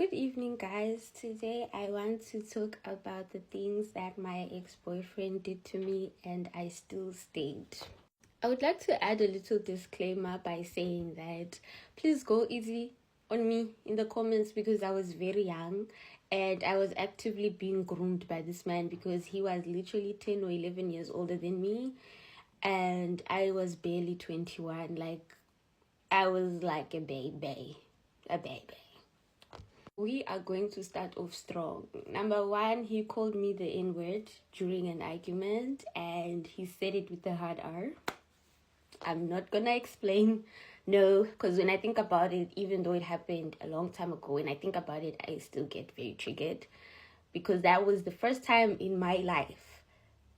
Good evening, guys. Today I want to talk about the things that my ex-boyfriend did to me and I still stayed. I would like to add a little disclaimer by saying that please go easy on me in the comments because I was very young and I was actively being groomed by this man because he was literally 10 or 11 years older than me and I was barely 21. Like, I was like a baby. We are going to start off strong. Number one, he called me the N-word during an argument and he said it with a hard R. I'm not gonna explain, no, because when I think about it, even though it happened a long time ago, when I think about it, I still get very triggered because that was the first time in my life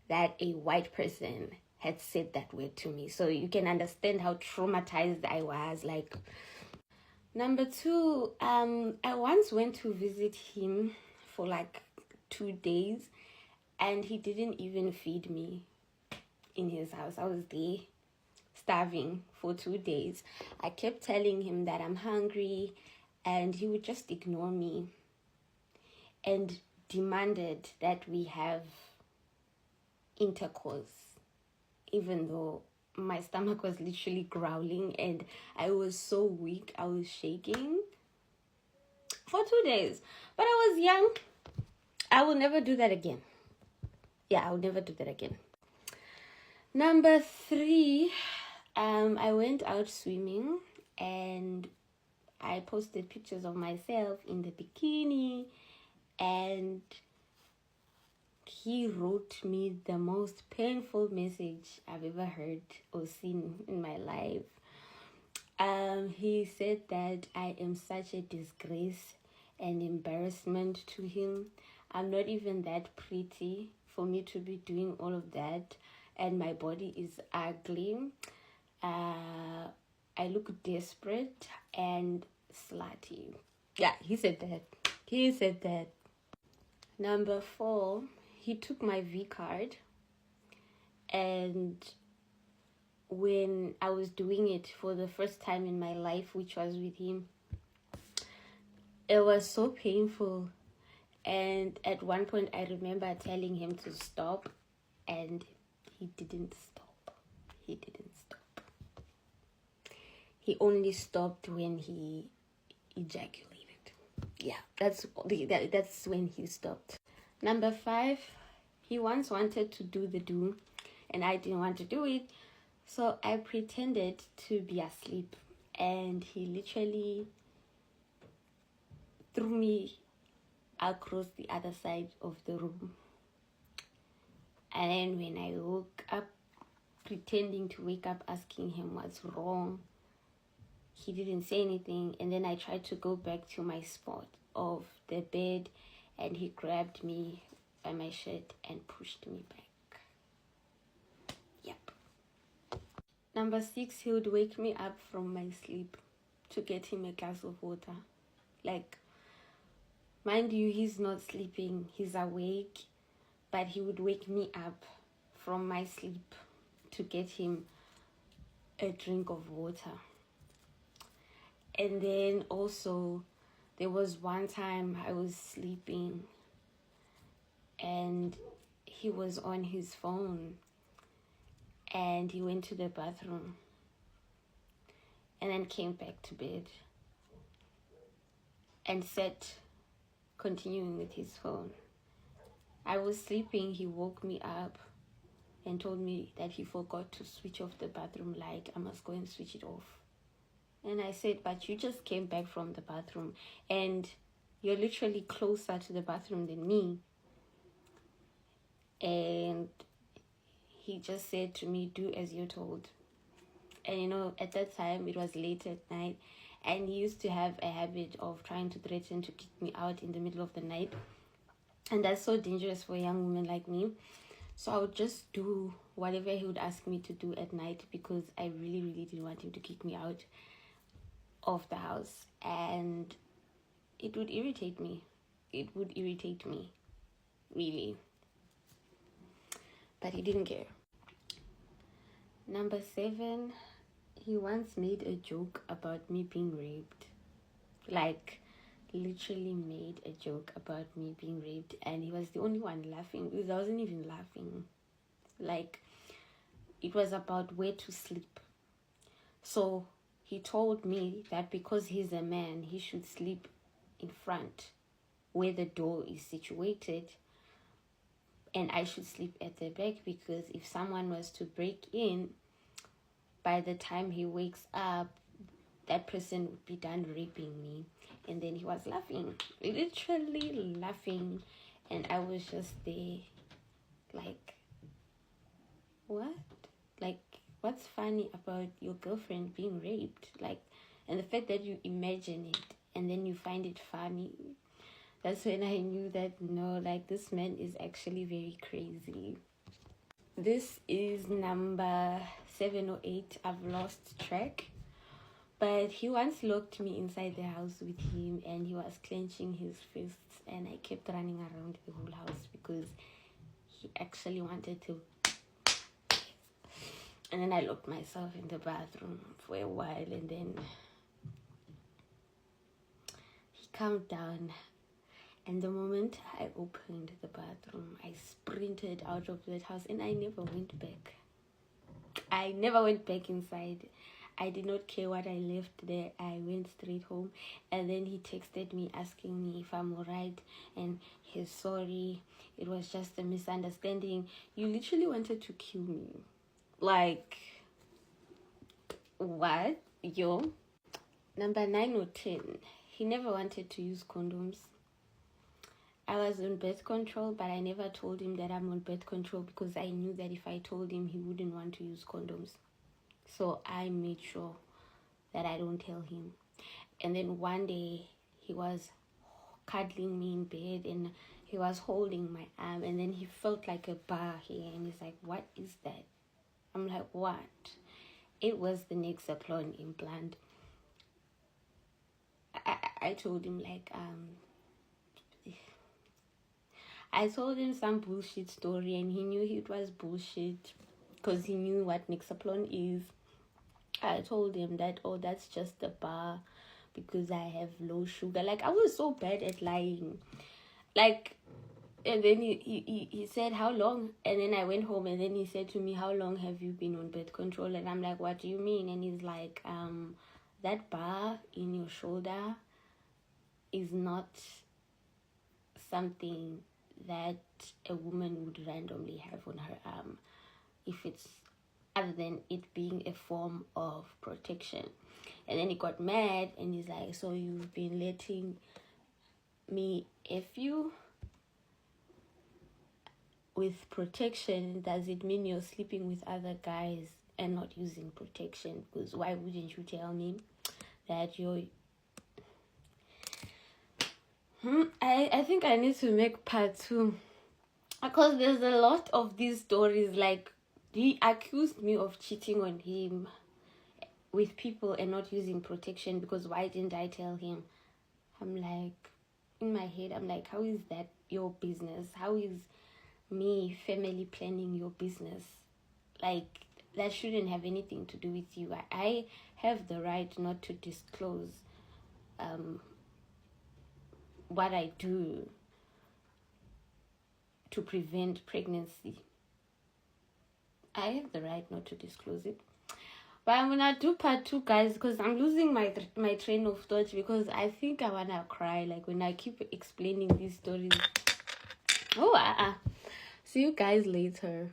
that a white person had said that word to me. So you can understand how traumatized I was. Like, number two, I once went to visit him for like 2 days and he didn't even feed me in his house. I was there starving for 2 days. I kept telling him that I'm hungry and he would just ignore me and demanded that we have intercourse, even though my stomach was literally growling and I was so weak. I was shaking for 2 days. But I was young. I will never do that again. Yeah, I will never do that again. Number three, I went out swimming and I posted pictures of myself in the bikini and he wrote me the most painful message I've ever heard or seen in my life. He said that I am such a disgrace and embarrassment to him. I'm not even that pretty for me to be doing all of that, and my body is ugly. I look desperate and slutty. Yeah, he said that. Number four, he took my V card, and when I was doing it for the first time in my life, which was with him, it was so painful. And at one point I remember telling him to stop and he didn't stop. He only stopped when he ejaculated. Yeah, that's when he stopped. Number five, he once wanted to do the do and I didn't want to do it, so I pretended to be asleep and he literally threw me across the other side of the room. And then when I woke up, pretending to wake up, asking him what's wrong, he didn't say anything. And then I tried to go back to my spot of the bed and he grabbed me by my shirt and pushed me back. Yep. Number six, he would wake me up from my sleep to get him a glass of water. Like, mind you, he's not sleeping, he's awake, but he would wake me up from my sleep to get him a drink of water. And then also, there was one time I was sleeping and he was on his phone and he went to the bathroom and then came back to bed and sat continuing with his phone. I was sleeping, he woke me up and told me that he forgot to switch off the bathroom light. I must go and switch it off. And I said, but you just came back from the bathroom and you're literally closer to the bathroom than me. And he just said to me, do as you're told. And you know, at that time it was late at night and he used to have a habit of trying to threaten to kick me out in the middle of the night. And that's so dangerous for a young woman like me. So I would just do whatever he would ask me to do at night because I really, really didn't want him to kick me out of the house. And it would irritate me. Really. But he didn't care. Number seven, he once made a joke about me being raped. Like literally made a joke about me being raped, and he was the only one laughing because I wasn't even laughing. Like, it was about where to sleep. So he told me that because he's a man, he should sleep in front where the door is situated, and I should sleep at the back because if someone was to break in, by the time he wakes up, that person would be done raping me. And then he was laughing, literally laughing, and I was just there like, what? Like, what's funny about your girlfriend being raped? Like, and the fact that you imagine it and then you find it funny, that's when I knew that no, like, this man is actually very crazy. This is number 7 or 8. I've lost track. But he once locked me inside the house with him, and he was clenching his fists, and I kept running around the whole house because he actually wanted to. And then I locked myself in the bathroom for a while, and then he calmed down. And the moment I opened the bathroom, I sprinted out of that house, and I never went back. I never went back inside. I did not care what I left there. I went straight home, and then he texted me asking me if I'm alright, and he's sorry. It was just a misunderstanding. You literally wanted to kill me. Like, what? Yo. Number 9 or 10. He never wanted to use condoms. I was on birth control, but I never told him that I'm on birth control because I knew that if I told him, he wouldn't want to use condoms. So I made sure that I don't tell him. And then one day he was cuddling me in bed and he was holding my arm, and then he felt like a bar here, and he's like, what is that? I'm like, what? It was the Nexaplon implant. I told him like, I told him some bullshit story, and he knew it was bullshit because he knew what Nexaplon is. I told him that, oh, that's just a bar because I have low sugar. Like, I was so bad at lying. Like, and then he said, how long? And then I went home, and then he said to me, how long have you been on birth control? And I'm like, what do you mean? And he's like, that bar in your shoulder is not something that a woman would randomly have on her arm, if it's other than it being a form of protection. And then he got mad, and he's like, so you've been letting me F you with protection? Does it mean you're sleeping with other guys and not using protection? Because why wouldn't you tell me that you're... I think I need to make part 2 because there's a lot of these stories. Like, he accused me of cheating on him with people and not using protection because why didn't I tell him? I'm like, in my head, I'm like, how is that your business? How is me family planning your business? Like, that shouldn't have anything to do with you. I have the right not to disclose what I do to prevent pregnancy. I have the right not to disclose it. But I'm gonna do part 2, guys, because I'm losing my train of thought, because I think I wanna cry like when I keep explaining these stories. Oh, see you guys later.